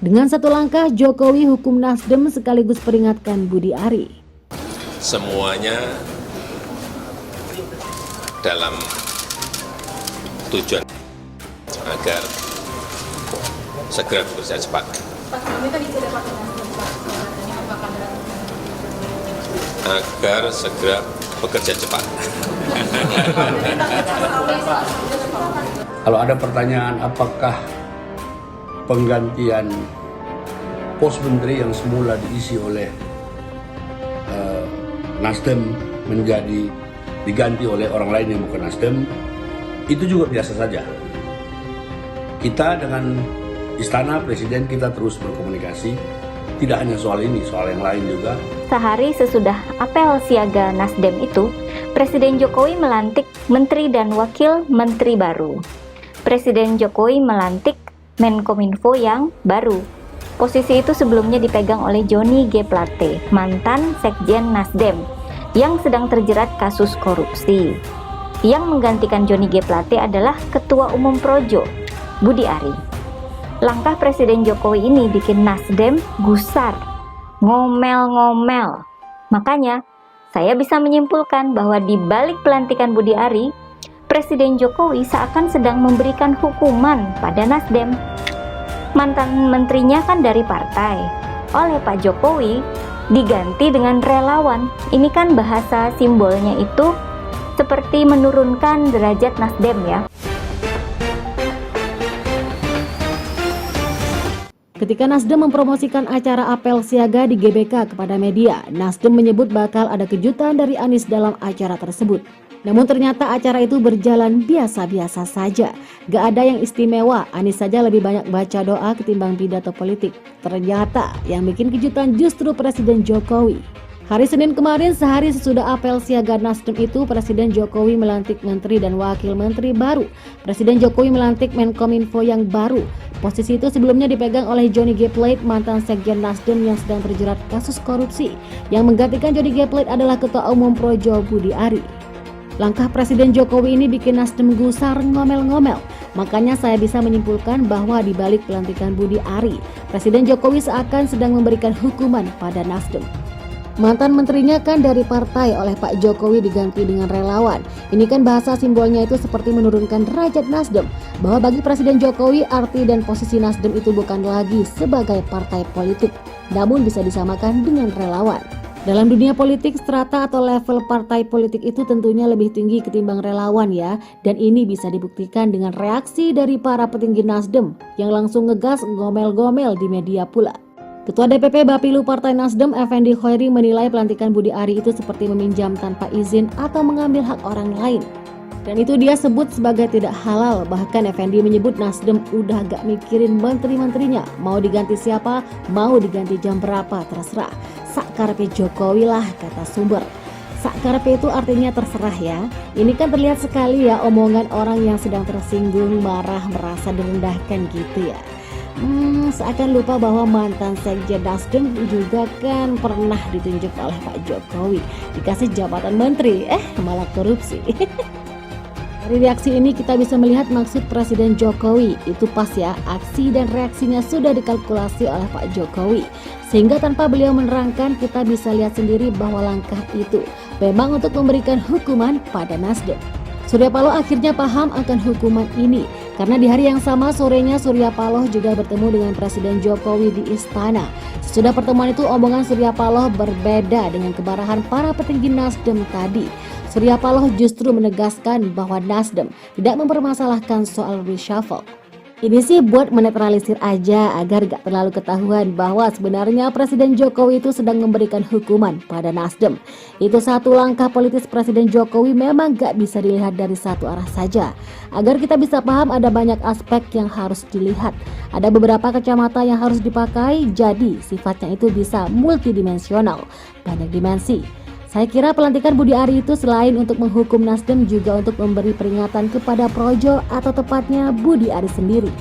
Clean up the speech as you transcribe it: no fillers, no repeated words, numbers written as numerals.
Dengan satu langkah, Jokowi hukum Nasdem sekaligus peringatkan Budi Ari. Semuanya dalam tujuan agar segera bekerja cepat. Agar segera bekerja cepat. Kalau ada pertanyaan apakah penggantian pos menteri yang semula diisi oleh Nasdem diganti oleh orang lain yang bukan Nasdem, itu juga biasa saja. Kita dengan Istana Presiden kita terus berkomunikasi, tidak hanya soal ini, soal yang lain juga. Sehari sesudah apel siaga Nasdem itu, Presiden Jokowi melantik menteri dan wakil menteri baru. Presiden Jokowi melantik Menkominfo yang baru. Posisi itu sebelumnya dipegang oleh Johnny G. Plate, mantan Sekjen Nasdem, yang sedang terjerat kasus korupsi. Yang menggantikan Johnny G. Plate adalah Ketua Umum Projo, Budi Ari. Langkah Presiden Jokowi ini bikin Nasdem gusar, ngomel-ngomel. Makanya, saya bisa menyimpulkan bahwa di balik pelantikan Budi Ari, Presiden Jokowi seakan sedang memberikan hukuman pada Nasdem. Mantan menterinya kan dari partai. Oleh Pak Jokowi, diganti dengan relawan. Ini kan bahasa simbolnya itu seperti menurunkan derajat Nasdem ya. Ketika Nasdem mempromosikan acara apel siaga di GBK kepada media, Nasdem menyebut bakal ada kejutan dari Anies dalam acara tersebut. Namun ternyata acara itu berjalan biasa-biasa saja. Gak ada yang istimewa, Anies saja lebih banyak baca doa ketimbang pidato politik. Ternyata yang bikin kejutan justru Presiden Jokowi. Hari Senin kemarin, sehari sesudah apel siaga Nasdem itu, Presiden Jokowi melantik menteri dan wakil menteri baru. Presiden Jokowi melantik Menkominfo yang baru. Posisi itu sebelumnya dipegang oleh Johnny G. Plate, mantan Sekjen Nasdem yang sedang terjerat kasus korupsi. Yang menggantikan Johnny G. Plate adalah Ketua Umum Projo Budi Ari. Langkah Presiden Jokowi ini bikin Nasdem gusar, ngomel-ngomel. Makanya saya bisa menyimpulkan bahwa di balik pelantikan Budi Ari, Presiden Jokowi seakan sedang memberikan hukuman pada Nasdem. Mantan menterinya kan dari partai, oleh Pak Jokowi diganti dengan relawan. Ini kan bahasa simbolnya itu seperti menurunkan derajat Nasdem. Bahwa bagi Presiden Jokowi, arti dan posisi Nasdem itu bukan lagi sebagai partai politik, namun bisa disamakan dengan relawan. Dalam dunia politik, strata atau level partai politik itu tentunya lebih tinggi ketimbang relawan ya. Dan ini bisa dibuktikan dengan reaksi dari para petinggi Nasdem yang langsung ngegas ngomel-ngomel di media pula. Ketua DPP Bapilu Partai Nasdem, Effendi Khoiri, menilai pelantikan Budi Ari itu seperti meminjam tanpa izin atau mengambil hak orang lain. Dan itu dia sebut sebagai tidak halal. Bahkan Effendi menyebut Nasdem udah gak mikirin menteri-menterinya. Mau diganti siapa, mau diganti jam berapa, terserah. Sakkarepe Jokowi lah, kata sumber. Sakkarepe itu artinya terserah ya. Ini kan terlihat sekali ya omongan orang yang sedang tersinggung, marah, merasa direndahkan gitu ya. Seakan lupa bahwa mantan Sekjen Nasdem juga kan pernah ditunjuk oleh Pak Jokowi. Dikasih jabatan menteri, malah korupsi. Dari reaksi ini kita bisa melihat maksud Presiden Jokowi. Itu pas ya, aksi dan reaksinya sudah dikalkulasi oleh Pak Jokowi. Sehingga tanpa beliau menerangkan, kita bisa lihat sendiri bahwa langkah itu memang untuk memberikan hukuman pada Nasdem. Surya Paloh akhirnya paham akan hukuman ini. Karena di hari yang sama sorenya Surya Paloh juga bertemu dengan Presiden Jokowi di Istana. Sesudah pertemuan itu omongan Surya Paloh berbeda dengan kemarahan para petinggi Nasdem tadi. Surya Paloh justru menegaskan bahwa Nasdem tidak mempermasalahkan soal reshuffle. Ini sih buat menetralisir aja agar gak terlalu ketahuan bahwa sebenarnya Presiden Jokowi itu sedang memberikan hukuman pada Nasdem. Itu satu langkah politis Presiden Jokowi memang gak bisa dilihat dari satu arah saja. Agar kita bisa paham ada banyak aspek yang harus dilihat. Ada beberapa kacamata yang harus dipakai, jadi sifatnya itu bisa multidimensional, banyak dimensi. Saya kira pelantikan Budi Ari itu selain untuk menghukum Nasdem juga untuk memberi peringatan kepada Projo atau tepatnya Budi Ari sendiri.